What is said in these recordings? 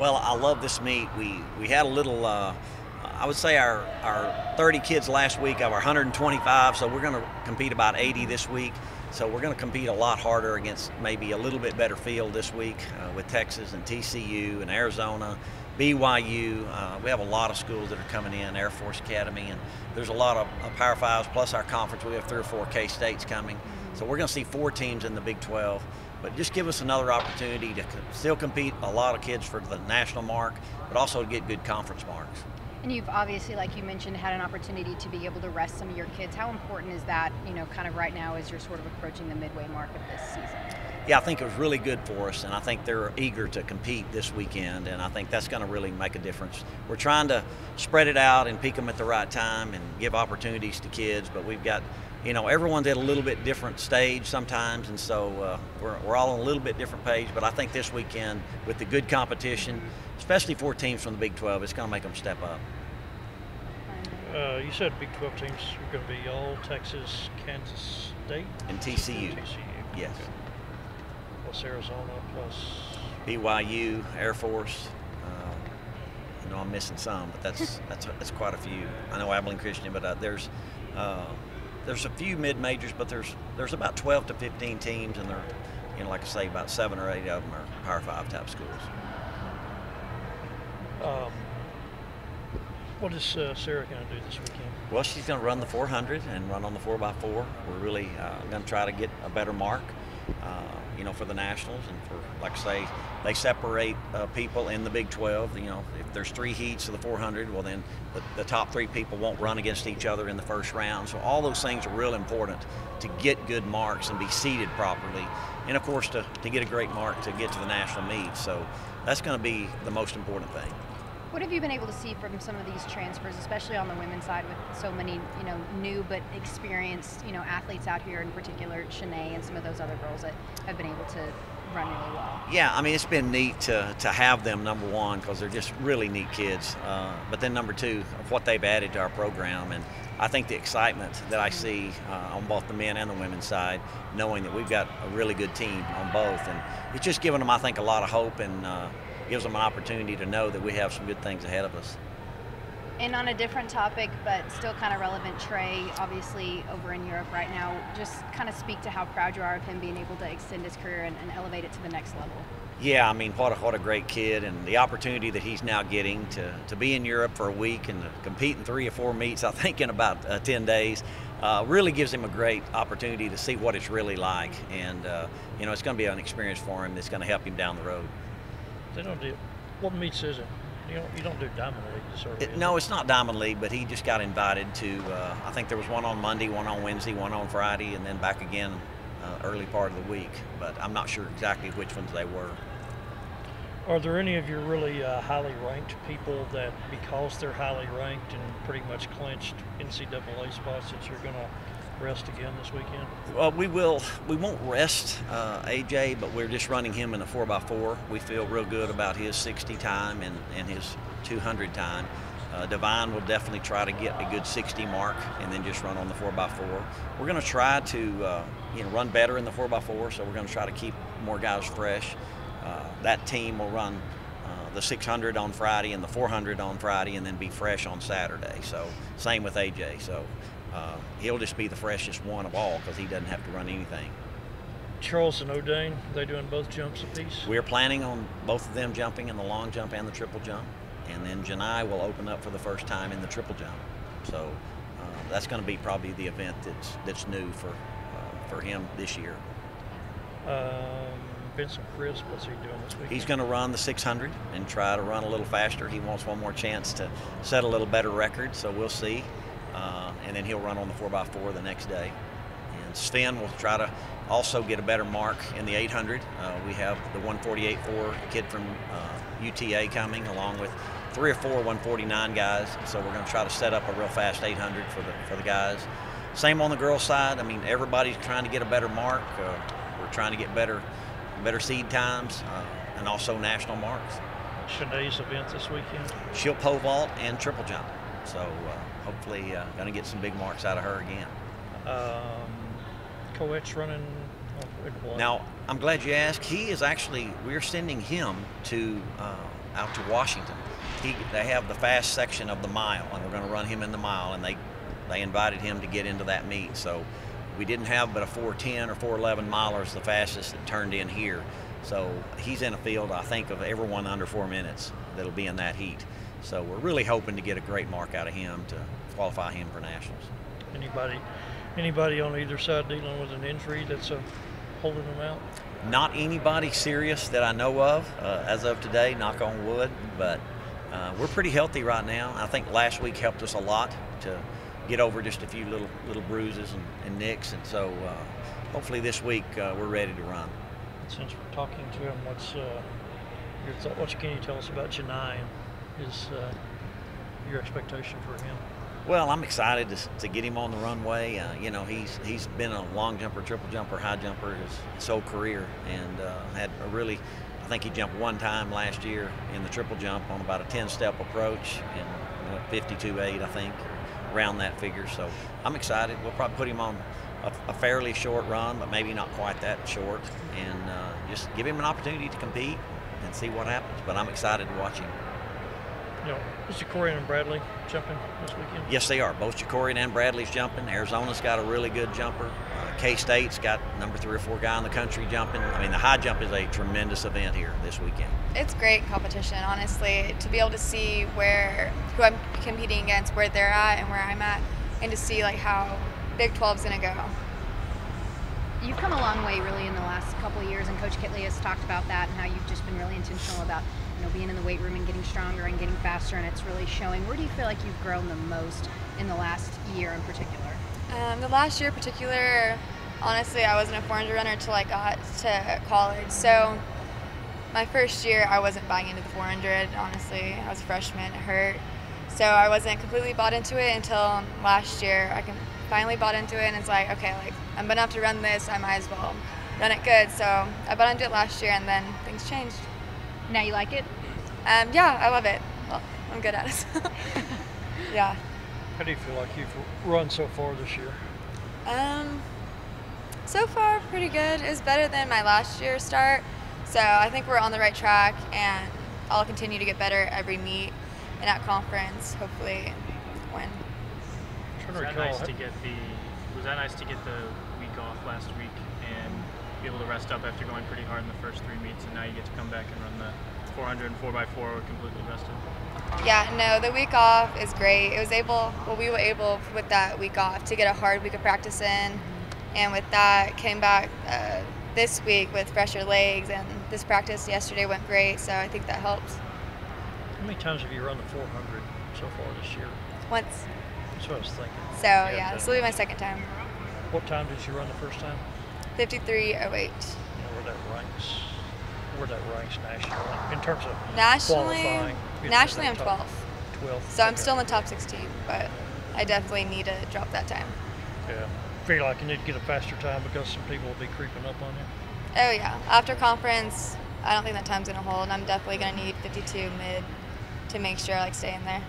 Well, I love this meet. We had a little, I would say our 30 kids last week of our 125, so we're going to compete about 80 this week. So we're going to compete a lot harder against maybe a little bit better field this week with Texas and TCU and Arizona, BYU. We have a lot of schools that are coming in, Air Force Academy, and there's a lot of Power Fives plus our conference. We have 3 or 4 K-States coming. So we're going to see 4 teams in the Big 12. But just give us another opportunity to still compete a lot of kids for the national mark, but also to get good conference marks. And you've obviously, like you mentioned, had an opportunity to be able to rest some of your kids. How important is that, kind of right now as you're sort of approaching the midway mark of this season? Yeah, I think it was really good for us, and I think they're eager to compete this weekend, and I think that's going to really make a difference. We're trying to spread it out and peak them at the right time and give opportunities to kids, but we've got everyone's at a little bit different stage sometimes, and so we're all on a little bit different page. But I think this weekend, with the good competition, especially 4 teams from the Big 12, it's going to make them step up. You said Big 12 teams are going to be all Texas, Kansas State? And TCU. Yes. Okay. Plus Arizona, plus BYU, Air Force. I know I'm missing some, but that's quite a few. I know Abilene Christian, but there's a few mid-majors, but there's about 12 to 15 teams, and they're, like I say, about 7 or 8 of them are Power 5 type schools. What is Sarah going to do this weekend? Well, she's going to run the 400 and run on the 4x4. We're really going to try to get a better mark, for the Nationals, and for, like I say, they separate people in the Big 12. If there's 3 heats of the 400, well then the top 3 people won't run against each other in the first round. So all those things are real important to get good marks and be seated properly, and of course to get a great mark to get to the national meet. So that's going to be the most important thing. What have you been able to see from some of these transfers, especially on the women's side with so many, new but experienced, athletes out here, in particular Shanae and some of those other girls that have been able to run really well? Yeah, I mean, it's been neat to have them, number one, because they're just really neat kids. But then number 2, of what they've added to our program. And I think the excitement that I see on both the men and the women's side, knowing that we've got a really good team on both. And it's just given them, I think, a lot of hope, and gives them an opportunity to know that we have some good things ahead of us. And on a different topic, but still kind of relevant, Trey, obviously over in Europe right now, just kind of speak to how proud you are of him being able to extend his career and elevate it to the next level. Yeah, I mean, what a great kid, and the opportunity that he's now getting to be in Europe for a week and to compete in 3 or 4 meets, I think in about 10 days, really gives him a great opportunity to see what it's really like. And, it's going to be an experience for him that's going to help him down the road. They don't do, what meets is it? You don't do Diamond League, sort of. No, it's not Diamond League, but he just got invited to, I think there was one on Monday, one on Wednesday, one on Friday, and then back again early part of the week. But I'm not sure exactly which ones they were. Are there any of your really highly ranked people that, because they're highly ranked and pretty much clinched NCAA spots, that you're going to rest again this weekend? Well, we won't rest AJ, but we're just running him in a 4x4. We feel real good about his 60 time and his 200 time. Divine will definitely try to get a good 60 mark and then just run on the 4x4. We're going to try to run better in the 4x4, so we're going to try to keep more guys fresh. That team will run the 600 on Friday and the 400 on Friday, and then be fresh on Saturday. So same with AJ. So he'll just be the freshest one of all because he doesn't have to run anything. Charles and O'Dane, they doing both jumps apiece? We're planning on both of them jumping in the long jump and the triple jump, and then Janai will open up for the first time in the triple jump. So that's going to be probably the event that's new for him this year. Vincent Chris, what's he doing this weekend? He's going to run the 600 and try to run a little faster. He wants one more chance to set a little better record, so we'll see. And then he'll run on the 4x4 the next day. And Sven will try to also get a better mark in the 800. We have the 148.4 kid from UTA coming, along with 3 or 4 149 guys. So we're going to try to set up a real fast 800 for the guys. Same on the girls' side. I mean, everybody's trying to get a better mark. We're trying to get better seed times and also national marks. Shanae's event this weekend? She'll pole vault and triple jump. So hopefully going to get some big marks out of her again. Co-ed's running what? Now, I'm glad you asked. He is actually, we're sending him to out to Washington. They have the fast section of the mile, and we're going to run him in the mile, and they invited him to get into that meet. So we didn't have but a 4:10 or 4:11 milers, the fastest that turned in here. So he's in a field, I think, of everyone under 4 minutes that'll be in that heat. So we're really hoping to get a great mark out of him to qualify him for nationals. Anybody on either side dealing with an injury that's holding them out? Not anybody serious that I know of as of today, knock on wood, but we're pretty healthy right now. I think last week helped us a lot to get over just a few little bruises and nicks, and so hopefully this week we're ready to run. Since we're talking to him, what's your thought? What can you tell us about Chennai and your expectation for him? Well, I'm excited to get him on the runway. You know, he's been a long jumper, triple jumper, high jumper his whole career, and had a really, I think he jumped one time last year in the triple jump on about a 10-step approach and went 52.8, I think, around that figure. So I'm excited. We'll probably put him on a fairly short run, but maybe not quite that short, and just give him an opportunity to compete and see what happens. But I'm excited to watch him. You know, is Jacorian and Bradley jumping this weekend? Yes, they are. Both Jacorian and Bradley's jumping. Arizona's got a really good jumper. K-State's got number 3 or 4 guy in the country jumping. I mean, the high jump is a tremendous event here this weekend. It's great competition, honestly, to be able to see who I'm competing against, where they're at and where I'm at, and to see like how Big 12's gonna go. You've come a long way really in the last couple of years, and Coach Kitley has talked about that and how you've just been really intentional about being in the weight room and getting stronger and getting faster, and it's really showing. Where do you feel like you've grown the most in the last year in particular? The last year in particular, honestly, I wasn't a 400 runner until I got to college. So my first year, I wasn't buying into the 400, honestly. I was a freshman, it hurt. So I wasn't completely bought into it until last year. I finally bought into it, and it's like, okay, like I'm gonna have to run this, I might as well run it good. So I bought into it last year, and then things changed. Now you like it? Yeah, I love it. Well, I'm good at it. Yeah. How do you feel like you've run so far this year? So far, pretty good. It was better than my last year start. So I think we're on the right track, and I'll continue to get better every meet and at conference, hopefully win. Was that nice to get the week off last week and be able to rest up after going pretty hard in the first 3 meets, and now you get to come back and run the 400 and 4x4 completely rested? Yeah, no, the week off is great. We were able with that week off to get a hard week of practice in, and with that came back this week with fresher legs, and this practice yesterday went great, so I think that helps. How many times have you run the 400 so far this year? Once. That's what I was thinking. So yeah, this will be my second time. What time did you run the first time? 53:08. You know where that ranks nationally in terms of nationally? Qualifying? Nationally, I'm 12th. 12th. So I'm still in the top 16, but I definitely need to drop that time. Yeah. Feel like you need to get a faster time because some people will be creeping up on you? Oh yeah. After conference, I don't think that time's gonna hold. I'm definitely gonna need 52 mid to make sure I stay in there.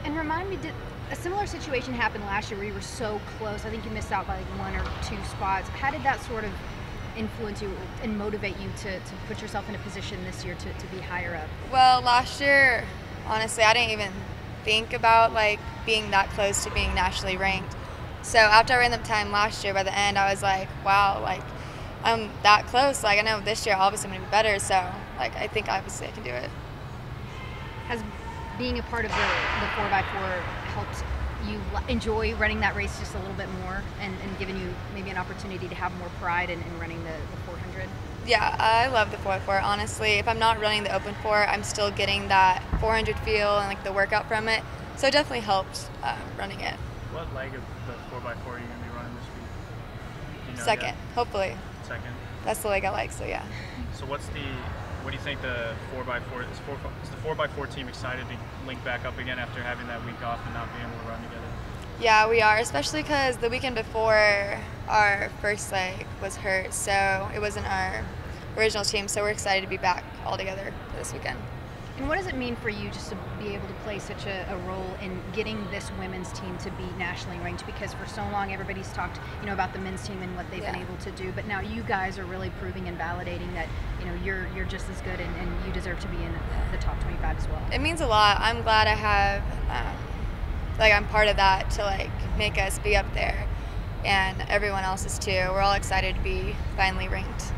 And remind me, did a similar situation happen last year where you were so close? I think you missed out by like 1 or 2 spots. How did that sort of influence you and motivate you to put yourself in a position this year to be higher up? Well, last year, honestly, I didn't even think about like being that close to being nationally ranked. So after I ran the time last year, by the end, I was like, wow, like I'm that close. Like I know this year, obviously I'm gonna be better. So like I think obviously I can do it. Has being a part of the 4x4 helped you enjoy running that race just a little bit more and given you maybe an opportunity to have more pride in running the 400? Yeah, I love the 4x4. Honestly, if I'm not running the open 4, I'm still getting that 400 feel and like the workout from it. So it definitely helps running it. What leg of the 4x4 are you going to be running this week? Do you know Second, yet? hopefully. Second? That's the leg I like, so yeah. So what do you think the 4x4 is the 4x4 team excited to link back up again after having that week off and not being able to run together? Yeah, we are, especially because the weekend before our first leg was hurt, so it wasn't our original team, so we're excited to be back all together this weekend. And what does it mean for you just to be able to play such a role in getting this women's team to be nationally ranked? Because for so long everybody's talked, about the men's team and what they've been able to do, but now you guys are really proving and validating that, you're just as good and you deserve to be in the top 25 as well. It means a lot. I'm glad I have, I'm part of that to make us be up there, and everyone else is too. We're all excited to be finally ranked.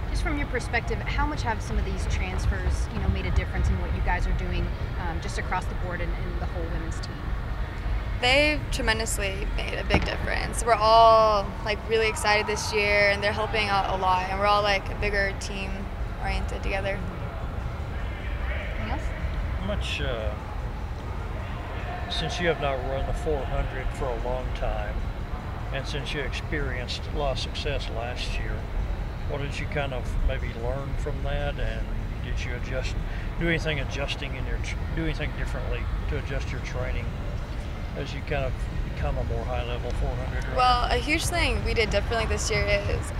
Just from your perspective, how much have some of these transfers, made a difference in what you guys are doing just across the board and the whole women's team? They've tremendously made a big difference. We're all really excited this year, and they're helping out a lot, and we're all a bigger team oriented together. Anything else? How much, since you have not run the 400 for a long time, and since you experienced a lot of success last year, what did you kind of maybe learn from that, and did you do anything differently to adjust your training as you kind of become a more high-level 400 runner? Well, a huge thing we did differently this year is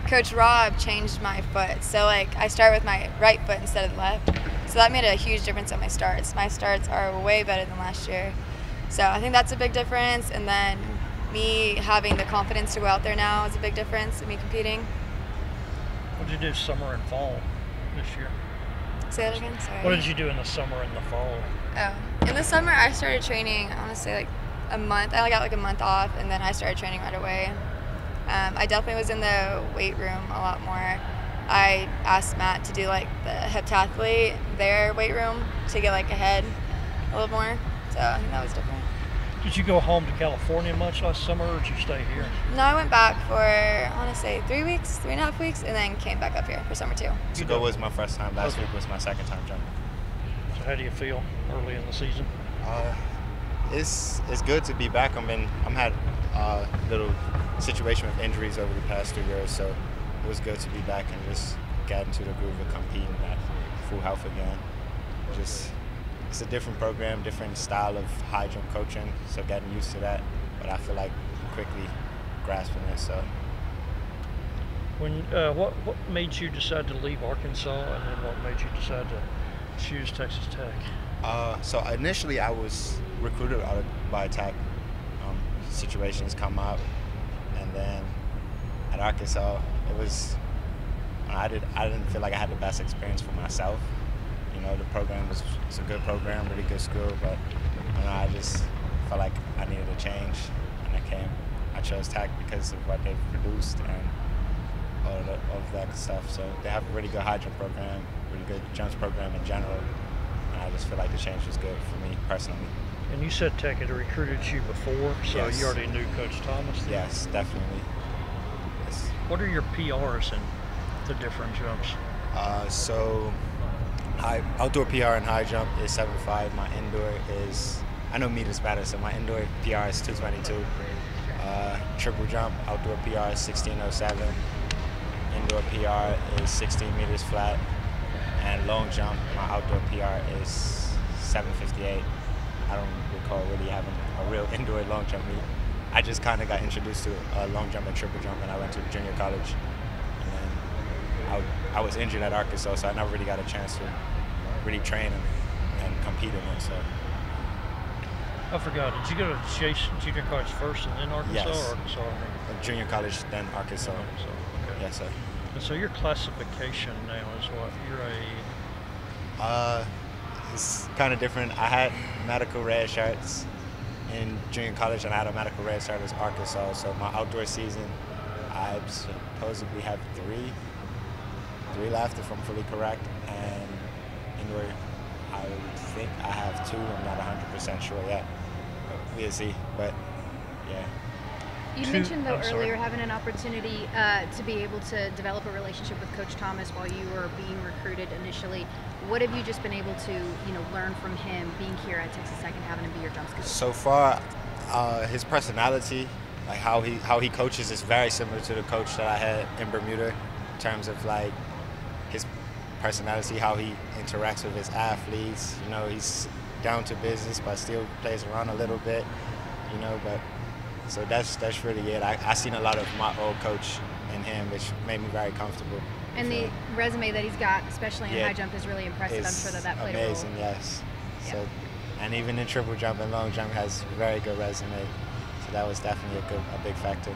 Coach Rob changed my foot. So I start with my right foot instead of the left. So that made a huge difference on my starts. My starts are way better than last year. So I think that's a big difference. And then me having the confidence to go out there now is a big difference in me competing. What did you do summer and fall this year? Say that again? Sorry. What did you do in the summer and the fall? Oh, in the summer I started training, I want to say a month. I only got a month off, and then I started training right away. I definitely was in the weight room a lot more. I asked Matt to do the heptathlete, their weight room, to get ahead a little more. So I think that was different. Did you go home to California much last summer, or did you stay here? No, I went back for, I want to say 3.5 weeks, and then came back up here for summer too. Chico was my first time. Last week was my second time jumping. So how do you feel early in the season? It's good to be back. I'm had a little situation with injuries over the past 2 years, so it was good to be back and just get into the groove of competing at full health again. It's a different program, different style of high jump coaching, so getting used to that. But I feel like I'm quickly grasping it. So, when what made you decide to leave Arkansas, and then what made you decide to choose Texas Tech? So initially I was recruited by Tech. Situations come up, and then at Arkansas, I didn't feel like I had the best experience for myself. The program was a good program, really good school, but I just felt like I needed a change, and I chose Tech because of what they've produced and all of that stuff. So they have a really good high jump program, really good jumps program in general, and I just feel like the change was good for me personally. And you said Tech had recruited you before, so Yes. You already knew Coach Thomas then? Yes, definitely. Yes. What are your PRs in the different jumps? So outdoor PR in high jump is 7.5. My indoor is, I know meters better, so my indoor PR is 2.22. Triple jump, outdoor PR is 16.07. Indoor PR is 16 meters flat. And long jump, my outdoor PR is 7.58. I don't recall really having a real indoor long jump meet. I just kind of got introduced to long jump and triple jump when I went to junior college. And then I was injured at Arkansas, so I never really got a chance to really train and compete in it. So. I forgot, did you go to Chase Junior College first and then Arkansas? Yes. Or Arkansas? Junior college, then Arkansas. Okay. Yes, sir. And so your classification now is what? You're a... It's kind of different. I had medical red shirts in junior college, and I had a medical red shirt as Arkansas. So my outdoor season, I supposedly have three left if I'm fully correct, and indoor, I would think I have 2. I'm not 100% sure yet. But we'll see. But yeah. You mentioned, though, earlier having an opportunity to be able to develop a relationship with Coach Thomas while you were being recruited initially. What have you just been able to, learn from him being here at Texas Tech and having him be your jump coach? So far, his personality, how he coaches, is very similar to the coach that I had in Bermuda, in terms of his personality, how he interacts with his athletes. He's down to business, but still plays around a little bit. But so that's really it. I seen a lot of my old coach in him, which made me very comfortable. And the resume that he's got, especially in high jump, is really impressive. I'm sure that played amazing, a role. yes. Yeah. So, and even in triple jump and long jump has a very good resume. So that was definitely a big factor.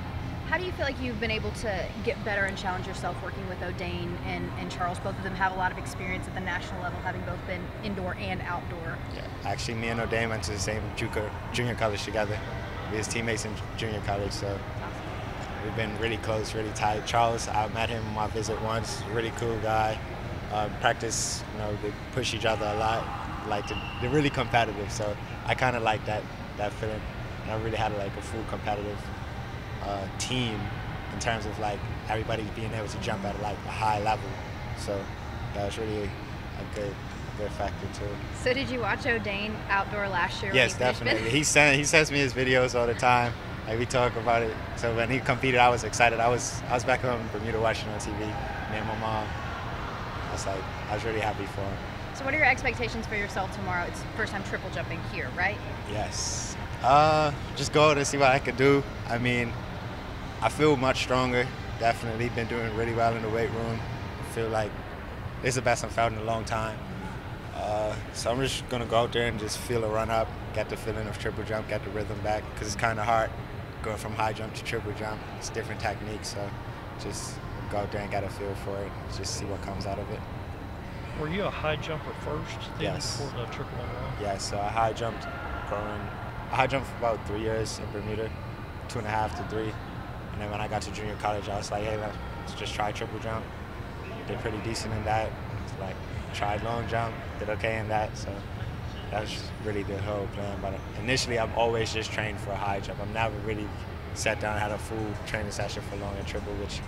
How do you feel like you've been able to get better and challenge yourself working with O'Dane and Charles? Both of them have a lot of experience at the national level, having both been indoor and outdoor. Yeah, actually, me and O'Dane went to the same junior college together. We was teammates in junior college, so we've been really close, really tight. Charles, I met him on my visit once. Really cool guy. Practice, they push each other a lot. They're really competitive, so I kind of like that feeling. And I really had a full competitive team in terms of everybody being able to jump at a high level. So that was really a good factor too. So did you watch O'Dane outdoor last year? Yes, definitely. He sends me his videos all the time. We talk about it. So when he competed, I was excited. I was back home in Bermuda watching on TV. Me and my mom. I was really happy for him. So what are your expectations for yourself tomorrow? It's first time triple jumping here, right? Yes. Just go out and see what I could do. I mean, I feel much stronger. Definitely been doing really well in the weight room. I feel like it's the best I've felt in a long time. So I'm just gonna go out there and just feel a run up, get the feeling of triple jump, get the rhythm back, because it's kind of hard going from high jump to triple jump. It's different techniques, so just go out there and get a feel for it, just see what comes out of it. Were you a high jumper first? Yes. Before the triple and one? Yes, so I high jumped for about 3 years in Bermuda, 2.5 to 3. And then when I got to junior college, I was like, hey, let's just try triple jump. Did pretty decent in that. Tried long jump, did okay in that. So that was really the whole plan. But initially, I've always just trained for a high jump. I've never really sat down and had a full training session for long and triple, which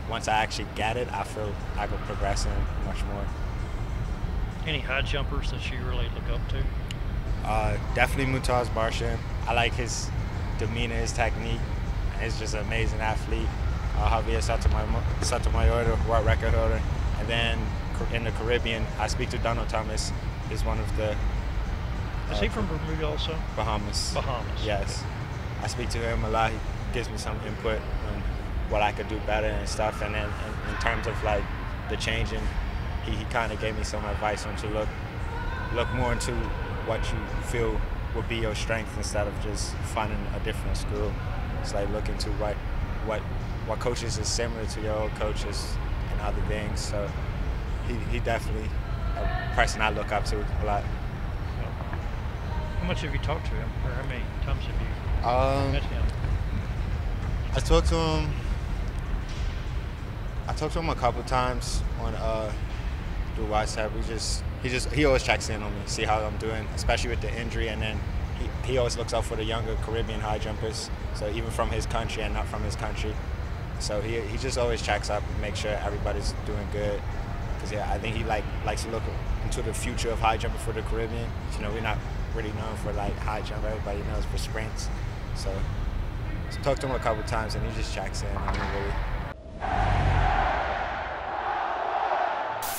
once I actually get it, I feel I could progress in much more. Any high jumpers that you really look up to? Definitely Mutaz Barshin. I like his demeanor, his technique. He's just an amazing athlete. Javier Sotomayor, world record holder. And then in the Caribbean, I speak to Donald Thomas. He's one of the... Is he from Bermuda also? Bahamas. Bahamas. Yes. Okay. I speak to him a lot. He gives me some input on what I could do better and stuff. And then in terms of the changing, he kind of gave me some advice on to look more into what you feel would be your strength instead of just finding a different school. It's look into what coaches is similar to your old coaches and other things. So he definitely a person I look up to a lot. How much have you talked to him, or how many times have you met him? I talked to him a couple times on through WhatsApp. He always checks in on me, see how I'm doing, especially with the injury, and then he always looks out for the younger Caribbean high jumpers, so even from his country and not from his country. So he just always checks up and makes sure everybody's doing good. Because I think he likes to look into the future of high jumping for the Caribbean. We're not really known for high jump. Everybody knows for sprints. So talked to him a couple times and he just checks in on me.